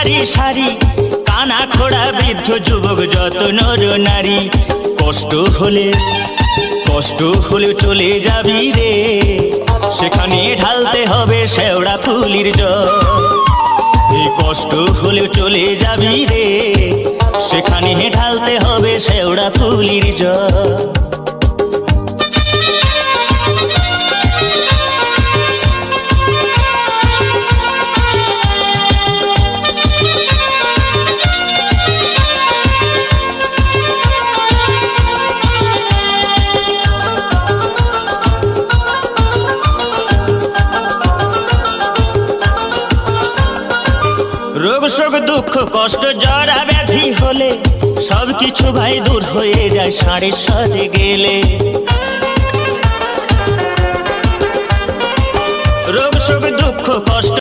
সারি সারি, কানা খোড়া বৃদ্ধ যুবক যত নর নারী। কষ্ট হলে চলে যাবি রে, সেখানে ঢালতে হবে শেওড়া ফুলির জল। এই কষ্ট হলেও চলে যাবি রে, সেখানে ঢালতে হবে শেওড়া ফুলির জল। রোগ শোক দুঃখ কষ্ট জরা ব্যাধি হলে সবকিছু ভাই দূর হয়ে যায় ষাঁড়ের সাথে গেলে। রোগ শোক দুঃখ কষ্ট